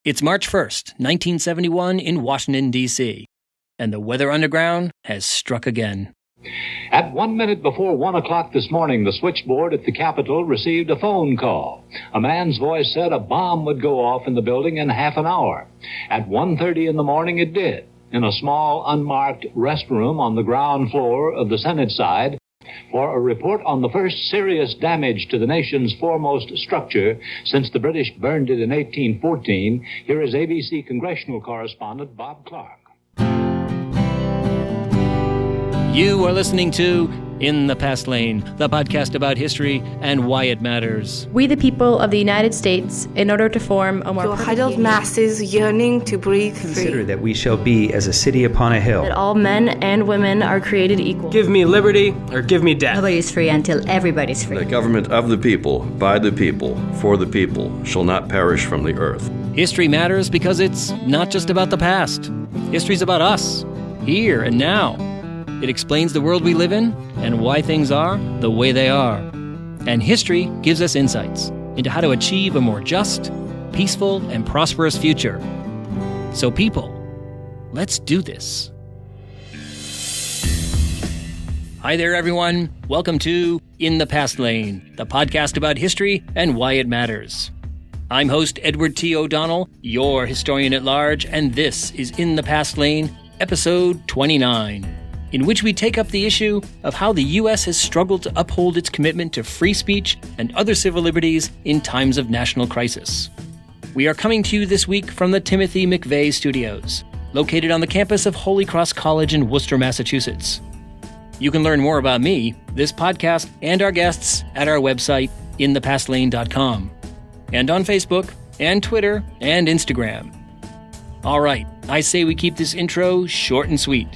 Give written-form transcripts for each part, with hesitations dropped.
It's March 1st, 1971 in Washington, D.C., and the weather underground has struck again. At 1 minute before 1 o'clock this morning, the switchboard at the Capitol received a phone call. A man's voice said a bomb would go off in the building in half an hour. At 1:30 in the morning, it did, in a small, unmarked restroom on the ground floor of the Senate side. For a report on the first serious damage to the nation's foremost structure since the British burned it in 1814, here is ABC congressional correspondent Bob Clark. You are listening to In the Past Lane, the podcast about history and why it matters. We, the people of the United States, in order to form a more to huddled masses yearning to breathe free. Consider that we shall be as a city upon a hill. That all men and women are created equal. Give me liberty or give me death. Nobody's free until everybody's free. The government of the people, by the people, for the people, shall not perish from the earth. History matters because it's not just about the past. History's about us, here and now. It explains the world we live in and why things are the way they are. And history gives us insights into how to achieve a more just, peaceful, and prosperous future. So people, let's do this. Hi there, everyone. Welcome to In the Past Lane, the podcast about history and why it matters. I'm host Edward T. O'Donnell, your historian at large, and this is In the Past Lane, episode 29. In which we take up the issue of how the U.S. has struggled to uphold its commitment to free speech and other civil liberties in times of national crisis. We are coming to you this week from the Timothy McVeigh Studios, located on the campus of Holy Cross College in Worcester, Massachusetts. You can learn more about me, this podcast, and our guests at our website, inthepastlane.com, and on Facebook, and Twitter, and Instagram. All right, I say we keep this intro short and sweet.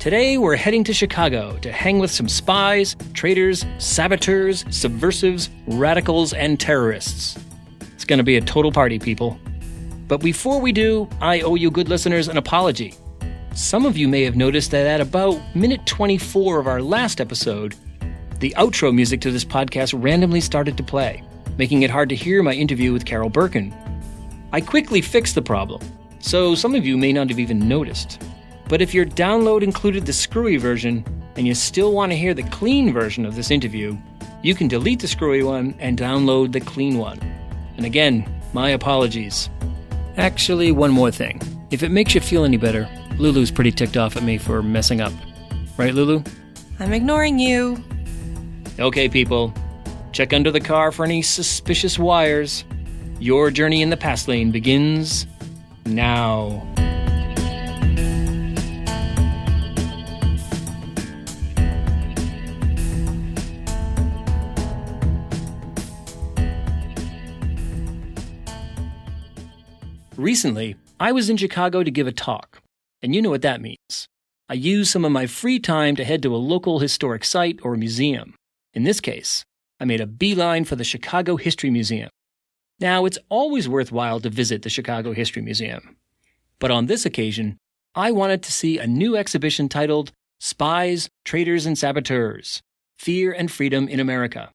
Today, we're heading to Chicago to hang with some spies, traitors, saboteurs, subversives, radicals, and terrorists. It's going to be a total party, people. But before we do, I owe you good listeners an apology. Some of you may have noticed that at about minute 24 of our last episode, the outro music to this podcast randomly started to play, making it hard to hear my interview with Carol Birkin. I quickly fixed the problem, so some of you may not have even noticed. But if your download included the screwy version, and you still want to hear the clean version of this interview, you can delete the screwy one and download the clean one. And again, my apologies. Actually, one more thing. If it makes you feel any better, Lulu's pretty ticked off at me for messing up. Right, Lulu? I'm ignoring you. Okay, people. Check under the car for any suspicious wires. Your journey in the past lane begins now. Recently, I was in Chicago to give a talk, and you know what that means. I used some of my free time to head to a local historic site or museum. In this case, I made a beeline for the Chicago History Museum. Now, it's always worthwhile to visit the Chicago History Museum. But on this occasion, I wanted to see a new exhibition titled Spies, Traitors, and Saboteurs: Fear and Freedom in America.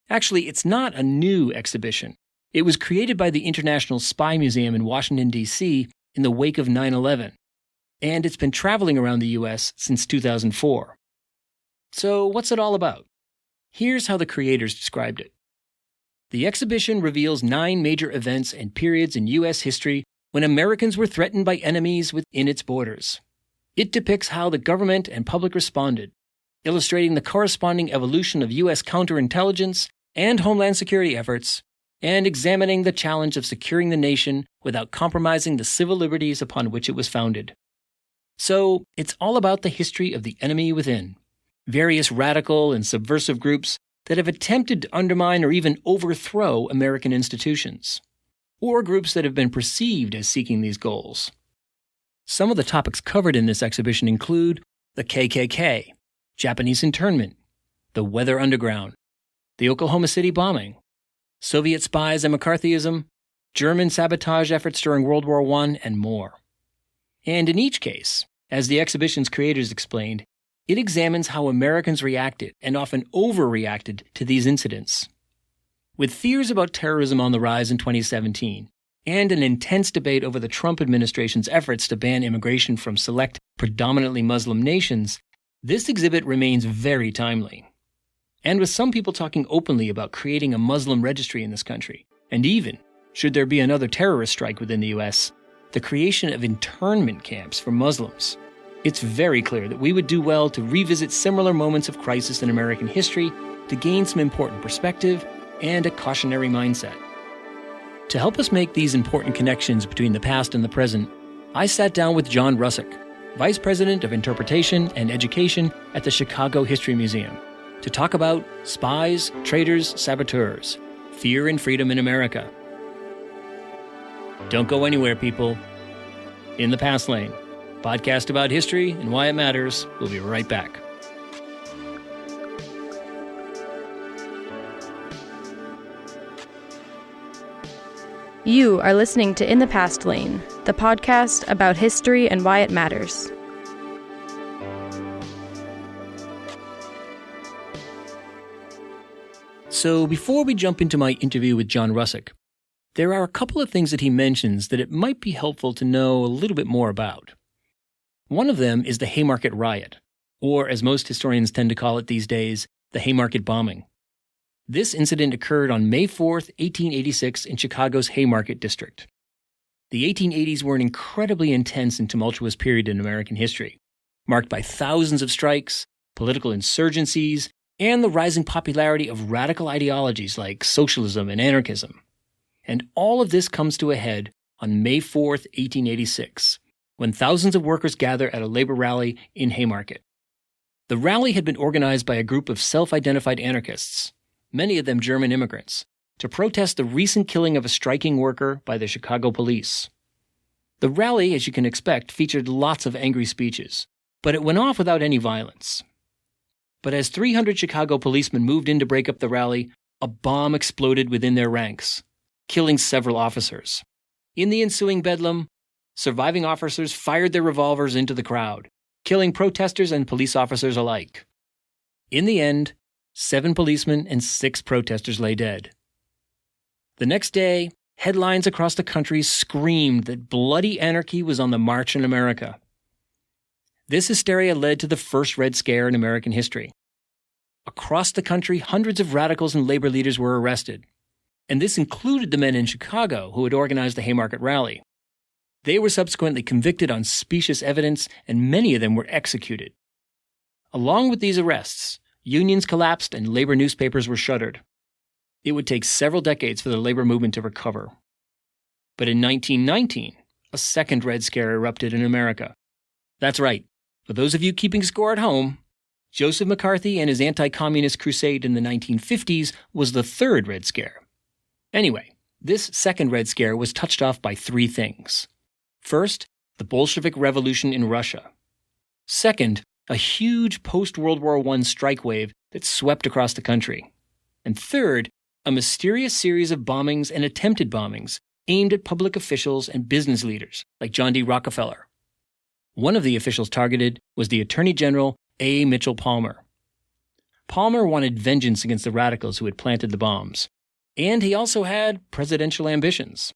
Actually, it's not a new exhibition. It was created by the International Spy Museum in Washington, D.C. in the wake of 9/11, and it's been traveling around the U.S. since 2004. So what's it all about? Here's how the creators described it. The exhibition reveals 9 major events and periods in U.S. history when Americans were threatened by enemies within its borders. It depicts how the government and public responded, illustrating the corresponding evolution of U.S. counterintelligence and homeland security efforts, and examining the challenge of securing the nation without compromising the civil liberties upon which it was founded. So, it's all about the history of the enemy within, various radical and subversive groups that have attempted to undermine or even overthrow American institutions, or groups that have been perceived as seeking these goals. Some of the topics covered in this exhibition include the KKK, Japanese internment, the Weather Underground, the Oklahoma City bombing, Soviet spies and McCarthyism, German sabotage efforts during World War I, and more. And in each case, as the exhibition's creators explained, it examines how Americans reacted, and often overreacted, to these incidents. With fears about terrorism on the rise in 2017, and an intense debate over the Trump administration's efforts to ban immigration from select, predominantly Muslim nations, this exhibit remains very timely. And with some people talking openly about creating a Muslim registry in this country, and even, should there be another terrorist strike within the U.S., the creation of internment camps for Muslims, it's very clear that we would do well to revisit similar moments of crisis in American history to gain some important perspective and a cautionary mindset. To help us make these important connections between the past and the present, I sat down with John Russick, Vice President of Interpretation and Education at the Chicago History Museum, to talk about Spies, Traitors, Saboteurs, Fear and Freedom in America. Don't go anywhere, people. In the Past Lane, podcast about history and why it matters. We'll be right back. You are listening to In the Past Lane, the podcast about history and why it matters. So before we jump into my interview with John Russick, there are a couple of things that he mentions that it might be helpful to know a little bit more about. One of them is the Haymarket riot, or as most historians tend to call it these days, the Haymarket bombing. This incident occurred on May 4th, 1886 in Chicago's Haymarket district. The 1880s were an incredibly intense and tumultuous period in American history, marked by thousands of strikes, political insurgencies, and the rising popularity of radical ideologies like socialism and anarchism. And all of this comes to a head on May 4th, 1886, when thousands of workers gather at a labor rally in Haymarket. The rally had been organized by a group of self-identified anarchists, many of them German immigrants, to protest the recent killing of a striking worker by the Chicago police. The rally, as you can expect, featured lots of angry speeches, but it went off without any violence. But as 300 Chicago policemen moved in to break up the rally, a bomb exploded within their ranks, killing several officers. In the ensuing bedlam, surviving officers fired their revolvers into the crowd, killing protesters and police officers alike. In the end, 7 policemen and 6 protesters lay dead. The next day, headlines across the country screamed that bloody anarchy was on the march in America. This hysteria led to the first Red Scare in American history. Across the country, hundreds of radicals and labor leaders were arrested, and this included the men in Chicago who had organized the Haymarket rally. They were subsequently convicted on specious evidence, and many of them were executed. Along with these arrests, unions collapsed and labor newspapers were shuttered. It would take several decades for the labor movement to recover. But in 1919, a second Red Scare erupted in America. That's right. For those of you keeping score at home, Joseph McCarthy and his anti-communist crusade in the 1950s was the third Red Scare. Anyway, this second Red Scare was touched off by 3 things. First, the Bolshevik Revolution in Russia. Second, a huge post-World War I strike wave that swept across the country. And third, a mysterious series of bombings and attempted bombings aimed at public officials and business leaders like John D. Rockefeller. One of the officials targeted was the Attorney General A. Mitchell Palmer. Palmer wanted vengeance against the radicals who had planted the bombs, and he also had presidential ambitions.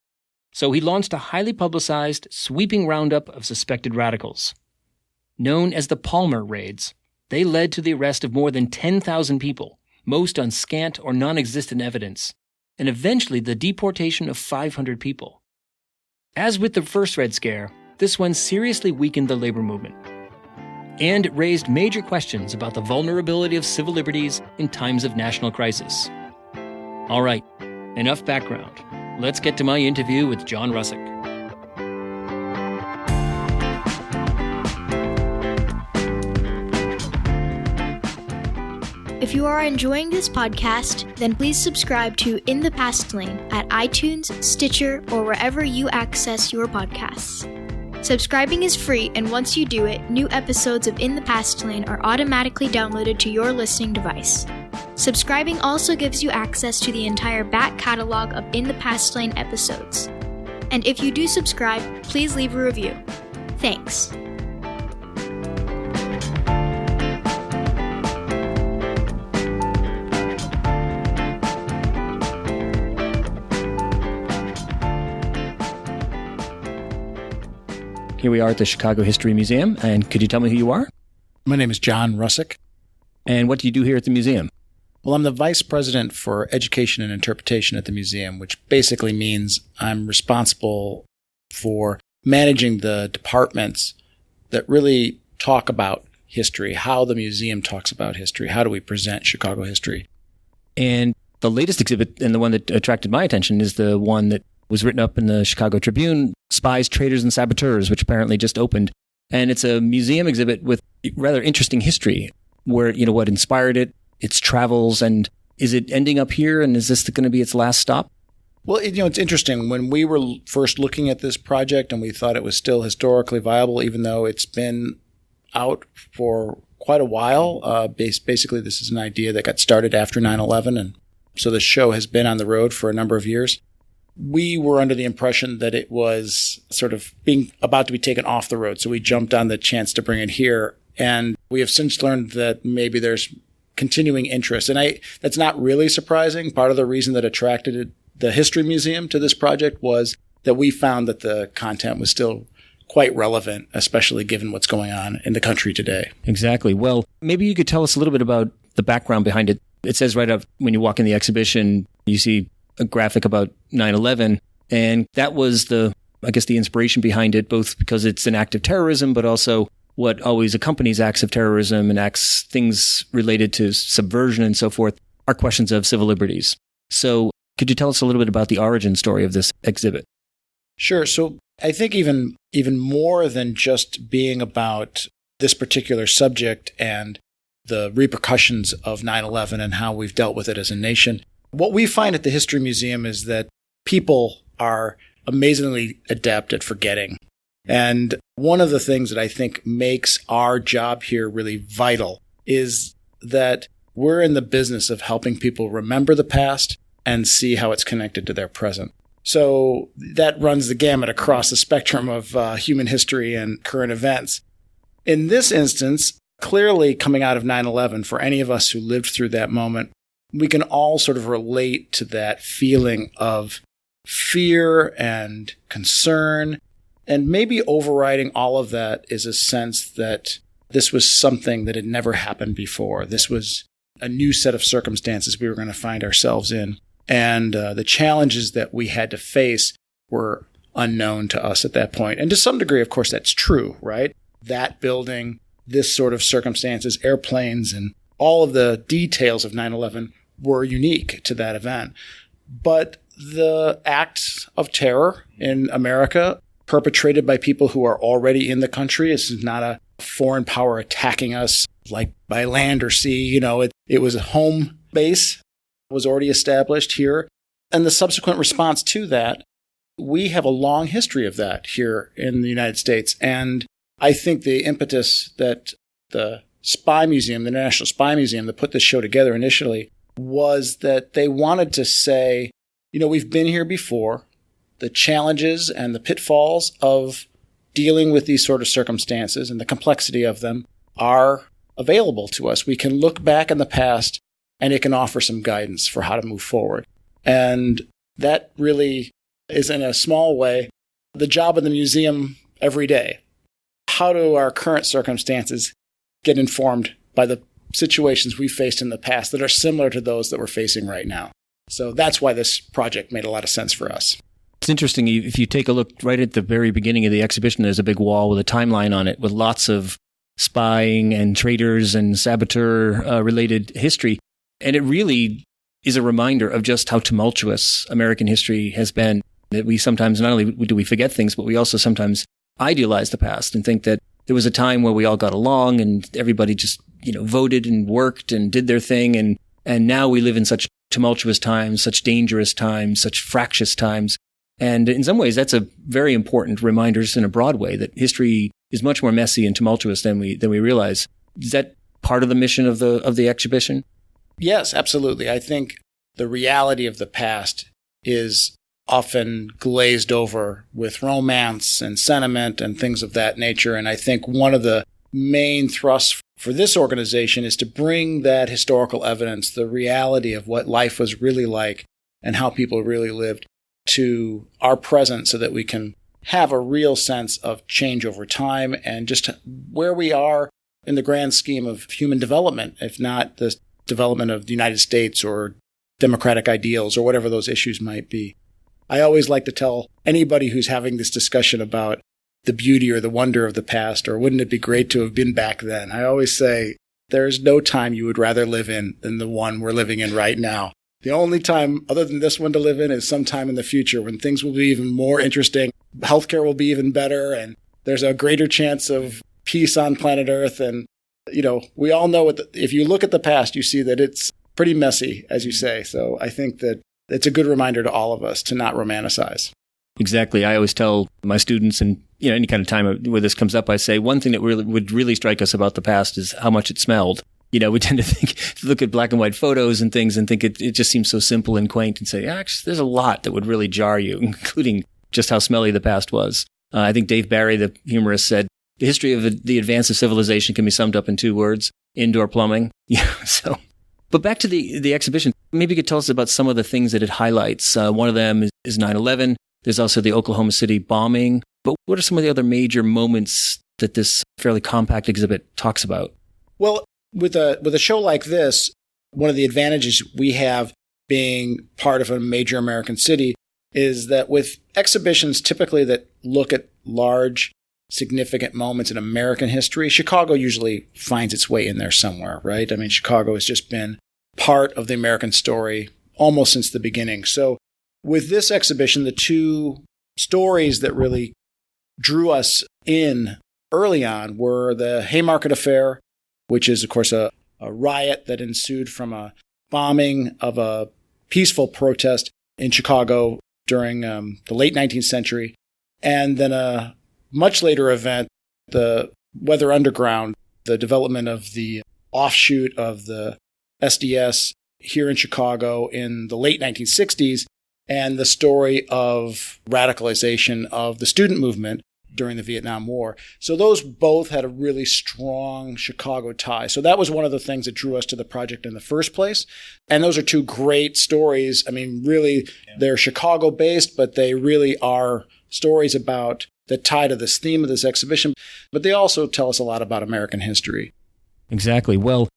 So he launched a highly publicized, sweeping roundup of suspected radicals. Known as the Palmer Raids, they led to the arrest of more than 10,000 people, most on scant or non-existent evidence, and eventually the deportation of 500 people. As with the first Red Scare, this one seriously weakened the labor movement. And it raised major questions about the vulnerability of civil liberties in times of national crisis. All right, enough background. Let's get to my interview with John Russick. If you are enjoying this podcast, then please subscribe to In the Past Lane at iTunes, Stitcher, or wherever you access your podcasts. Subscribing is free, and once you do it, new episodes of In the Past Lane are automatically downloaded to your listening device. Subscribing also gives you access to the entire back catalog of In the Past Lane episodes. And if you do subscribe, please leave a review. Thanks. Here we are at the Chicago History Museum, and could you tell me who you are? My name is John Russick. And what do you do here at the museum? Well, I'm the Vice President for Education and Interpretation at the museum, which basically means I'm responsible for managing the departments that really talk about history, how the museum talks about history, how do we present Chicago history. And the latest exhibit, and the one that attracted my attention, is the one that was written up in the Chicago Tribune, Spies, Traitors, and Saboteurs, which apparently just opened. And it's a museum exhibit with rather interesting history, where, what inspired it, its travels, and is it ending up here, and is this going to be its last stop? Well, it's interesting. When we were first looking at this project and we thought it was still historically viable, even though it's been out for quite a while, basically this is an idea that got started after 9/11, and so the show has been on the road for a number of years. We were under the impression that it was sort of being about to be taken off the road, so we jumped on the chance to bring it here. And we have since learned that maybe there's continuing interest. And that's not really surprising. Part of the reason that attracted the History Museum to this project was that we found that the content was still quite relevant, especially given what's going on in the country today. Exactly. Well, maybe you could tell us a little bit about the background behind it. It says right up when you walk in the exhibition, you see a graphic about 9/11, and that was the inspiration behind it, both because it's an act of terrorism, but also what always accompanies acts of terrorism and things related to subversion and so forth are questions of civil liberties. So could you tell us a little bit about the origin story of this exhibit? Sure. So I think even more than just being about this particular subject and the repercussions of 9/11 and how we've dealt with it as a nation, what we find at the History Museum is that people are amazingly adept at forgetting. And one of the things that I think makes our job here really vital is that we're in the business of helping people remember the past and see how it's connected to their present. So that runs the gamut across the spectrum of human history and current events. In this instance, clearly coming out of 9/11, for any of us who lived through that moment, we can all sort of relate to that feeling of fear and concern. And maybe overriding all of that is a sense that this was something that had never happened before. This was a new set of circumstances we were going to find ourselves in. And the challenges that we had to face were unknown to us at that point. And to some degree, of course, that's true, right? That building, this sort of circumstances, airplanes, and all of the details of 9/11 were unique to that event. But the acts of terror in America perpetrated by people who are already in the country. This is not a foreign power attacking us like by land or sea. It was a home base, was already established here. And the subsequent response to that, we have a long history of that here in the United States. And I think the impetus that the Spy Museum, the National Spy Museum, that put this show together initially, was that they wanted to say, we've been here before. The challenges and the pitfalls of dealing with these sort of circumstances and the complexity of them are available to us. We can look back in the past and it can offer some guidance for how to move forward. And that really is, in a small way, the job of the museum every day. How do our current circumstances get informed by the situations we faced in the past that are similar to those that we're facing right now? So that's why this project made a lot of sense for us. It's interesting. If you take a look right at the very beginning of the exhibition, there's a big wall with a timeline on it with lots of spying and traitors and saboteur related history. And it really is a reminder of just how tumultuous American history has been. That we sometimes, not only do we forget things, but we also sometimes idealize the past and think that there was a time where we all got along and everybody just, voted and worked and did their thing. And now we live in such tumultuous times, such dangerous times, such fractious times. And in some ways, that's a very important reminder, just in a broad way, that history is much more messy and tumultuous than we realize. Is that part of the mission of the exhibition? Yes, absolutely. I think the reality of the past is often glazed over with romance and sentiment and things of that nature. And I think one of the main thrusts for this organization is to bring that historical evidence, the reality of what life was really like and how people really lived, to our present so that we can have a real sense of change over time and just where we are in the grand scheme of human development, if not the development of the United States or democratic ideals or whatever those issues might be. I always like to tell anybody who's having this discussion about the beauty or the wonder of the past, or wouldn't it be great to have been back then? I always say there's no time you would rather live in than the one we're living in right now. The only time other than this one to live in is sometime in the future when things will be even more interesting, healthcare will be even better, and there's a greater chance of peace on planet Earth. And, we all know if you look at the past, you see that it's pretty messy, as you say. So I think that it's a good reminder to all of us to not romanticize. Exactly. I always tell my students, and any kind of time where this comes up, I say one thing that would really strike us about the past is how much it smelled. We tend to look at black and white photos and things and think it just seems so simple and quaint, and say, actually, there's a lot that would really jar you, including just how smelly the past was. I think Dave Barry, the humorist, said, the history of the advance of civilization can be summed up in 2 words: indoor plumbing. But back to the exhibition, maybe you could tell us about some of the things that it highlights. One of them is 9/11. There's also the Oklahoma City bombing. But what are some of the other major moments that this fairly compact exhibit talks about? Well, with a show like this, one of the advantages we have being part of a major American city is that with exhibitions typically that look at large, significant moments in American history, Chicago usually finds its way in there somewhere, right? I mean, Chicago has just been part of the American story almost since the beginning. So with this exhibition, the 2 stories that really drew us in early on were the Haymarket affair, which is, of course, a riot that ensued from a bombing of a peaceful protest in Chicago during the late 19th century, and then a much later event, the Weather Underground, the development of the offshoot of the SDS here in Chicago in the late 1960s, and the story of radicalization of the student movement during the Vietnam War. So those both had a really strong Chicago tie. So that was one of the things that drew us to the project in the first place. And those are 2 great stories. I mean, really, they're Chicago-based, but they really are stories about the tie to this theme of this exhibition. But they also tell us a lot about American history. Exactly. Well,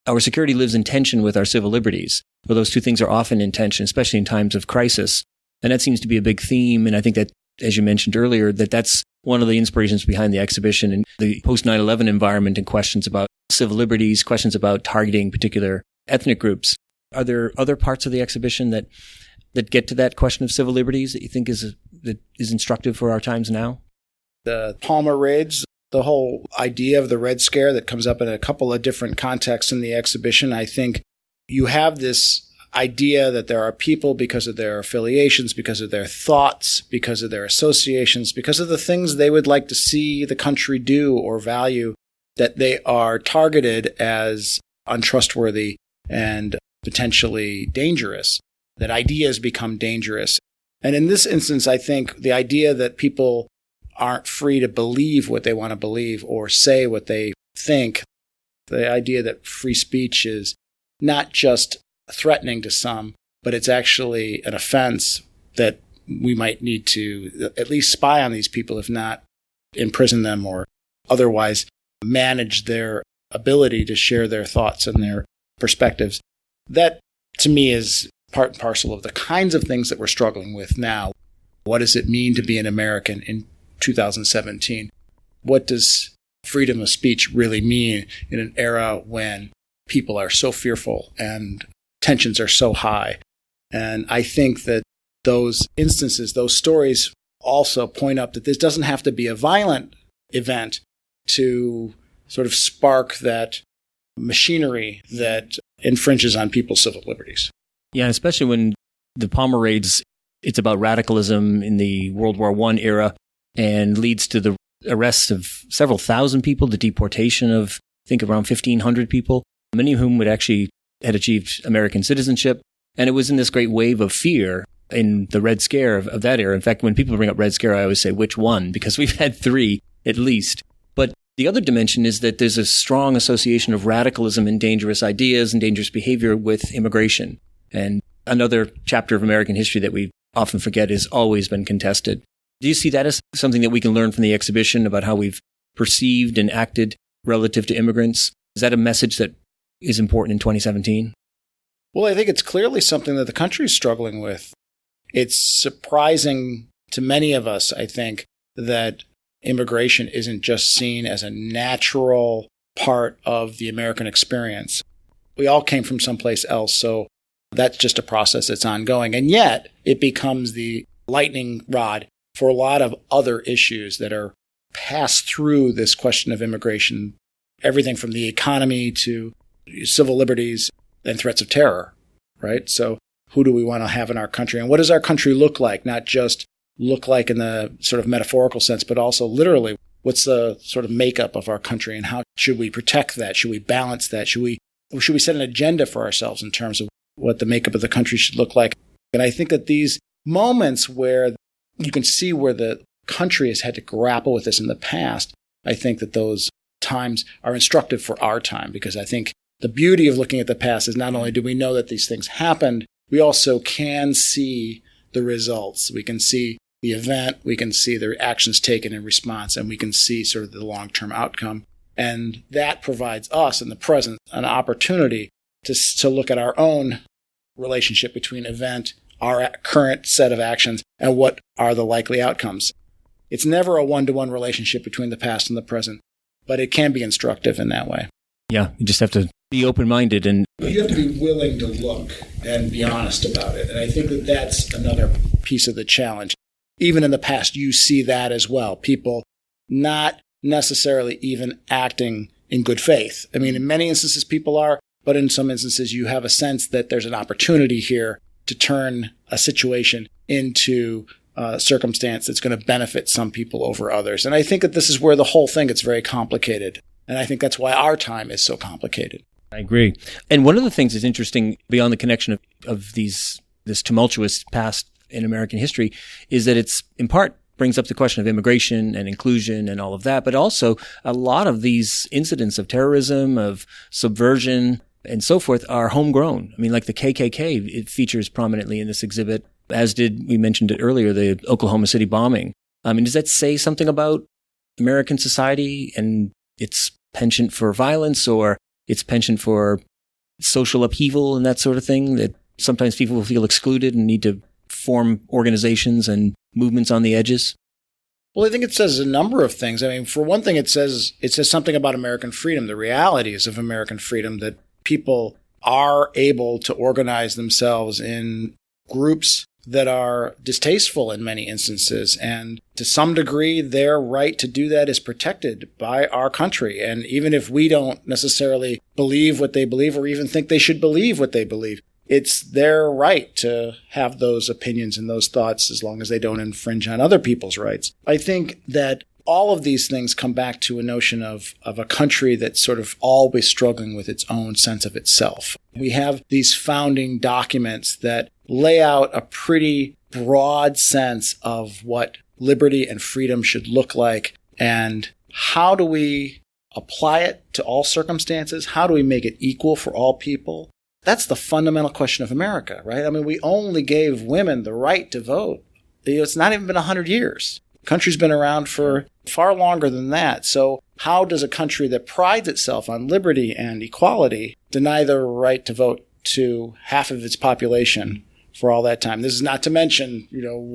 our security lives in tension with our civil liberties. Well, those 2 things are often in tension, especially in times of crisis. And that seems to be a big theme. And I think that, as you mentioned earlier, that's one of the inspirations behind the exhibition and the post-9/11 environment, and questions about civil liberties, questions about targeting particular ethnic groups. Are there other parts of the exhibition that get to that question of civil liberties that you think is instructive for our times now? The Palmer raids, the whole idea of the Red Scare that comes up in a couple of different contexts in the exhibition. I think you have this idea that there are people, because of their affiliations, because of their thoughts, because of their associations, because of the things they would like to see the country do or value, that they are targeted as untrustworthy and potentially dangerous, that ideas become dangerous. And in this instance, I think the idea that people aren't free to believe what they want to believe or say what they think, the idea that free speech is not just threatening to some, but it's actually an offense, that we might need to at least spy on these people, if not imprison them or otherwise manage their ability to share their thoughts and their perspectives. That, to me, is part and parcel of the kinds of things that we're struggling with now. What does it mean to be an American in 2017? What does freedom of speech really mean in an era when people are so fearful and tensions are so high? And I think that those instances, those stories also point up that this doesn't have to be a violent event to sort of spark that machinery that infringes on people's civil liberties. Yeah, especially when the Palmer raids, it's about radicalism in the World War I era and leads to the arrests of several thousand people, the deportation of, I think, around 1,500 people, many of whom had achieved American citizenship. And it was in this great wave of fear in the Red Scare of that era. In fact, when people bring up Red Scare, I always say, which one? Because we've had 3 at least. But the other dimension is that there's a strong association of radicalism and dangerous ideas and dangerous behavior with immigration. And another chapter of American history that we often forget has always been contested. Do you see that as something that we can learn from the exhibition about how we've perceived and acted relative to immigrants? Is that a message that is important in 2017? Well, I think it's clearly something that the country is struggling with. It's surprising to many of us, I think, that immigration isn't just seen as a natural part of the American experience. We all came from someplace else, so that's just a process that's ongoing. And yet, it becomes the lightning rod for a lot of other issues that are passed through this question of immigration, everything from the economy to civil liberties and threats of terror, right? So who do we want to have in our country? And what does our country look like? Not just look like in the sort of metaphorical sense, but also literally, what's the sort of makeup of our country and how should we protect that? Should we balance that? Should we set an agenda for ourselves in terms of what the makeup of the country should look like? And I think that these moments where you can see where the country has had to grapple with this in the past, I think that those times are instructive for our time, because I think the beauty of looking at the past is not only do we know that these things happened, we also can see the results. We can see the event, we can see the actions taken in response, and we can see sort of the long-term outcome. And that provides us in the present an opportunity to look at our own relationship between event, our current set of actions, and what are the likely outcomes. It's never a one-to-one relationship between the past and the present, but it can be instructive in that way. Yeah, you just have to be open-minded. And you have to be willing to look and be honest about it. And I think that that's another piece of the challenge. Even in the past, you see that as well. People not necessarily even acting in good faith. I mean, in many instances, people are, but in some instances, you have a sense that there's an opportunity here to turn a situation into a circumstance that's going to benefit some people over others. And I think that this is where the whole thing gets very complicated. And I think that's why our time is so complicated. I agree. And one of the things that's interesting beyond the connection of this tumultuous past in American history is that it's in part brings up the question of immigration and inclusion and all of that, but also a lot of these incidents of terrorism, of subversion, and so forth are homegrown. I mean, like the KKK, it features prominently in this exhibit, as did, we mentioned it earlier, the Oklahoma City bombing. I mean, does that say something about American society and its penchant for violence or its penchant for social upheaval and that sort of thing, that sometimes people will feel excluded and need to form organizations and movements on the edges? Well, I think it says a number of things. I mean, for one thing, it says something about American freedom, the realities of American freedom, that people are able to organize themselves in groups that are distasteful in many instances. And to some degree, their right to do that is protected by our country. And even if we don't necessarily believe what they believe or even think they should believe what they believe, it's their right to have those opinions and those thoughts as long as they don't infringe on other people's rights. I think that all of these things come back to a notion of a country that's sort of always struggling with its own sense of itself. We have these founding documents that lay out a pretty broad sense of what liberty and freedom should look like, and how do we apply it to all circumstances? How do we make it equal for all people? That's the fundamental question of America, right? I mean, we only gave women the right to vote. It's not even been 100 years. The country's been around for far longer than that. So how does a country that prides itself on liberty and equality deny the right to vote to half of its population for all that time? This is not to mention,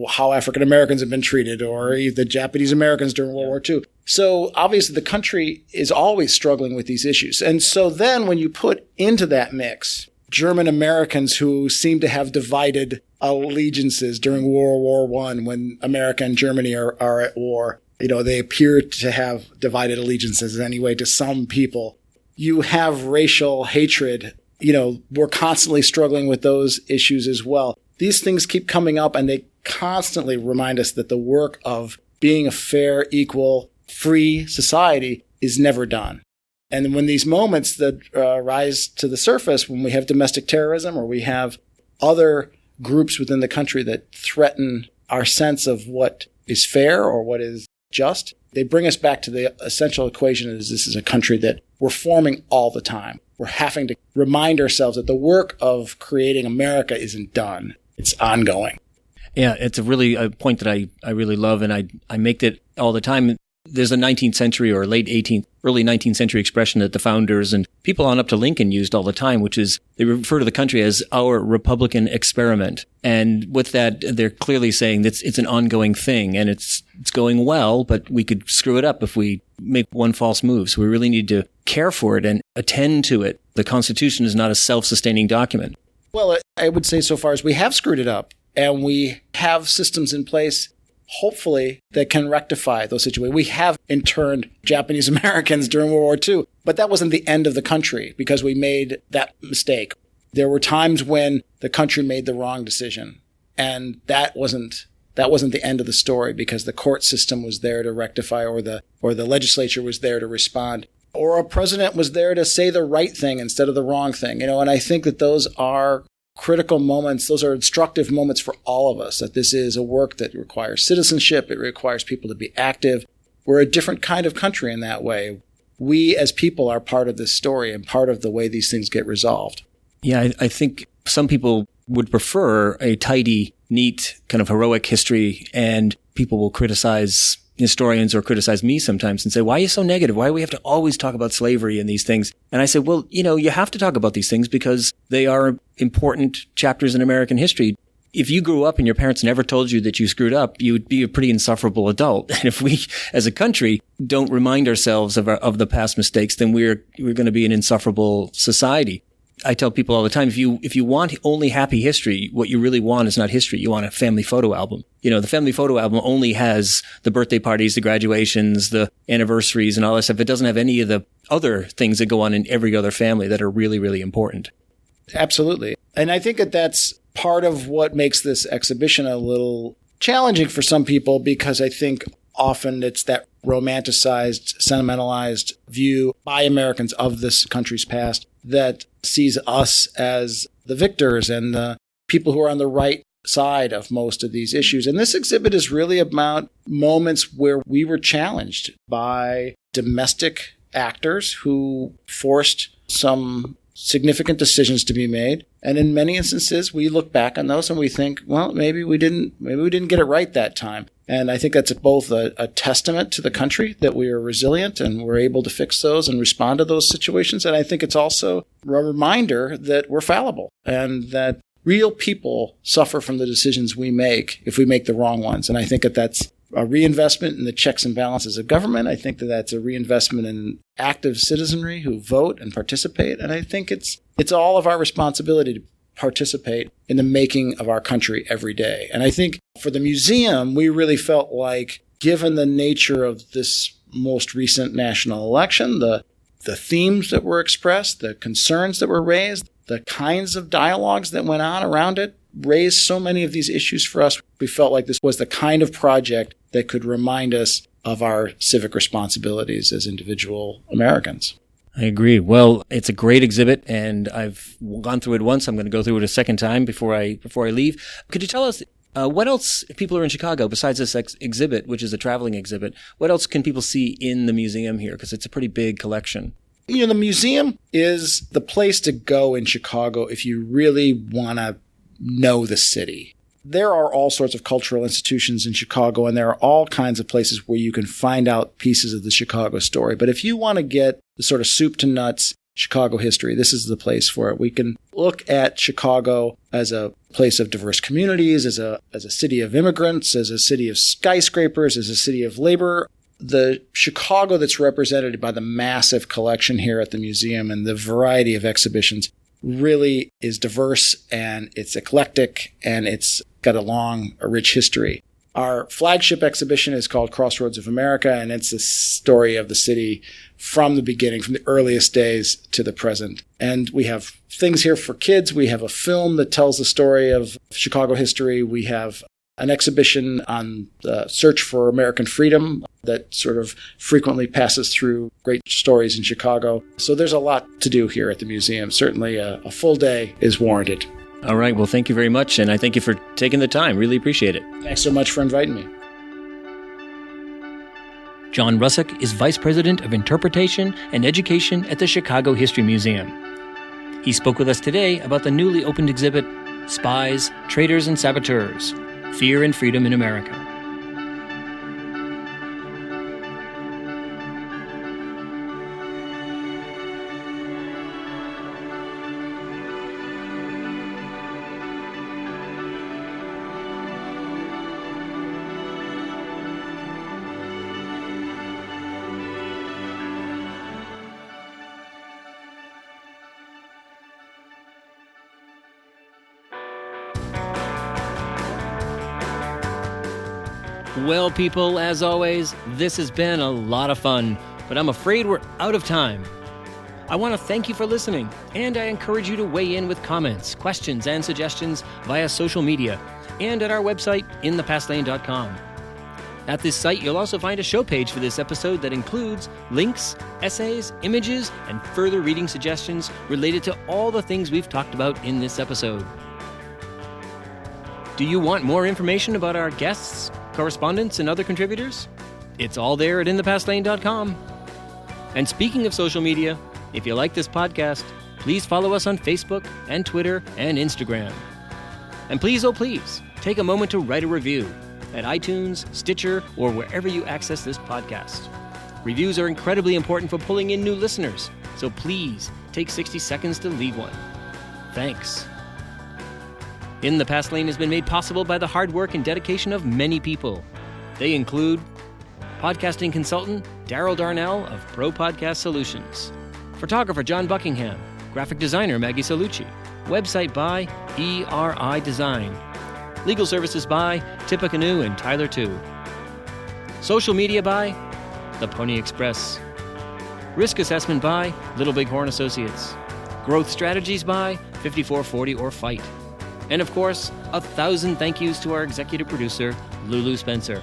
how African Americans have been treated, or the Japanese Americans during World War II. So obviously the country is always struggling with these issues. And so then when you put into that mix German Americans who seem to have divided allegiances during World War I, when America and Germany are at war, they appear to have divided allegiances anyway to some people. You have racial hatred. We're constantly struggling with those issues as well. These things keep coming up, and they constantly remind us that the work of being a fair, equal, free society is never done. And when these moments that rise to the surface, when we have domestic terrorism or we have other groups within the country that threaten our sense of what is fair or what is just, they bring us back to the essential equation is this is a country that we're forming all the time. We're having to remind ourselves that the work of creating America isn't done. It's ongoing. Yeah, it's a really a point that I really love, and I make it all the time. There's a 19th century or late 18th, early 19th century expression that the founders and people on up to Lincoln used all the time, which is they refer to the country as our Republican experiment. And with that, they're clearly saying that it's an ongoing thing, and it's going well, but we could screw it up if we make one false move. So we really need to care for it and attend to it. The Constitution is not a self-sustaining document. Well, I would say so far as we have screwed it up, and we have systems in place, hopefully, that can rectify those situations. We have interned Japanese Americans during World War II, but that wasn't the end of the country because we made that mistake. There were times when the country made the wrong decision, and that wasn't the end of the story because the court system was there to rectify, or the legislature was there to respond, or a president was there to say the right thing instead of the wrong thing. And I think that those are critical moments. Those are instructive moments for all of us, that this is a work that requires citizenship. It requires people to be active. We're a different kind of country in that way. We as people are part of this story and part of the way these things get resolved. Yeah, I think some people would prefer a tidy, neat, kind of heroic history, and people will criticize historians or criticize me sometimes and say, why are you so negative? Why do we have to always talk about slavery and these things? And I say, well, you have to talk about these things because they are important chapters in American history. If you grew up and your parents never told you that you screwed up, you would be a pretty insufferable adult. And if we, as a country, don't remind ourselves of the past mistakes, then we're going to be an insufferable society. I tell people all the time, if you want only happy history, what you really want is not history. You want a family photo album. The family photo album only has the birthday parties, the graduations, the anniversaries, and all that stuff. It doesn't have any of the other things that go on in every other family that are really, really important. Absolutely. And I think that that's part of what makes this exhibition a little challenging for some people, because I think often it's that romanticized, sentimentalized view by Americans of this country's past that sees us as the victors and the people who are on the right side of most of these issues. And this exhibit is really about moments where we were challenged by domestic actors who forced some significant decisions to be made. And in many instances, we look back on those and we think, well, maybe we didn't get it right that time. And I think that's both a testament to the country that we are resilient and we're able to fix those and respond to those situations. And I think it's also a reminder that we're fallible and that real people suffer from the decisions we make if we make the wrong ones. And I think that that's a reinvestment in the checks and balances of government. I think that that's a reinvestment in active citizenry who vote and participate. And I think it's all of our responsibility to participate in the making of our country every day. And I think for the museum, we really felt like, given the nature of this most recent national election, the themes that were expressed, the concerns that were raised, the kinds of dialogues that went on around it, raised so many of these issues for us. We felt like this was the kind of project that could remind us of our civic responsibilities as individual Americans. I agree. Well, it's a great exhibit, and I've gone through it once. I'm going to go through it a second time before I leave. Could you tell us what else, if people are in Chicago, besides this exhibit, which is a traveling exhibit, what else can people see in the museum here? Because it's a pretty big collection. The museum is the place to go in Chicago if you really want to know the city. There are all sorts of cultural institutions in Chicago, and there are all kinds of places where you can find out pieces of the Chicago story. But if you want to get the sort of soup to nuts Chicago history, this is the place for it. We can look at Chicago as a place of diverse communities, as a city of immigrants, as a city of skyscrapers, as a city of labor. The Chicago that's represented by the massive collection here at the museum and the variety of exhibitions really is diverse, and it's eclectic, and it's got a rich history. Our flagship exhibition is called Crossroads of America, and it's the story of the city from the beginning, from the earliest days to the present. And we have things here for kids. We have a film that tells the story of Chicago history. We have an exhibition on the search for American freedom that sort of frequently passes through great stories in Chicago. So there's a lot to do here at the museum. Certainly a full day is warranted. All right. Well, thank you very much, and I thank you for taking the time. Really appreciate it. Thanks so much for inviting me. John Russick is Vice President of Interpretation and Education at the Chicago History Museum. He spoke with us today about the newly opened exhibit, Spies, Traitors, and Saboteurs. Fear and Freedom in America. Well, people, as always, this has been a lot of fun, but I'm afraid we're out of time. I want to thank you for listening, and I encourage you to weigh in with comments, questions, and suggestions via social media and at our website, inthepastlane.com. At this site, you'll also find a show page for this episode that includes links, essays, images, and further reading suggestions related to all the things we've talked about in this episode. Do you want more information about our guests, correspondents, and other contributors? It's all there at inthepastlane.com. And speaking of social media, if you like this podcast, please follow us on Facebook and Twitter and Instagram. And please, oh please, take a moment to write a review at iTunes, Stitcher, or wherever you access this podcast. Reviews are incredibly important for pulling in new listeners, so please take 60 seconds to leave one. Thanks. In the Past Lane has been made possible by the hard work and dedication of many people. They include podcasting consultant Daryl Darnell of Pro Podcast Solutions, photographer John Buckingham, graphic designer Maggie Salucci, website by ERI Design, legal services by Tippecanoe and Tyler 2, social media by The Pony Express, risk assessment by Little Bighorn Associates, growth strategies by 5440 or Fight. And of course, 1,000 thank yous to our executive producer, Lulu Spencer.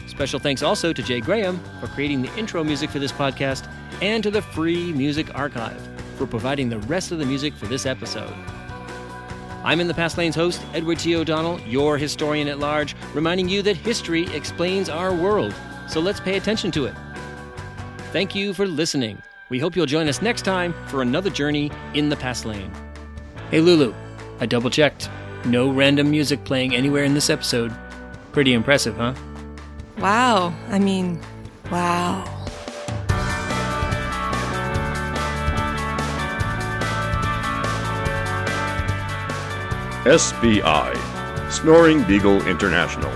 Special thanks also to Jay Graham for creating the intro music for this podcast, and to the Free Music Archive for providing the rest of the music for this episode. I'm In the Past Lane's host, Edward T. O'Donnell, your historian at large, reminding you that history explains our world, so let's pay attention to it. Thank you for listening. We hope you'll join us next time for another journey in the Past Lane. Hey Lulu, I double-checked. No random music playing anywhere in this episode. Pretty impressive, huh? Wow. Wow. SBI, Snoring Beagle International.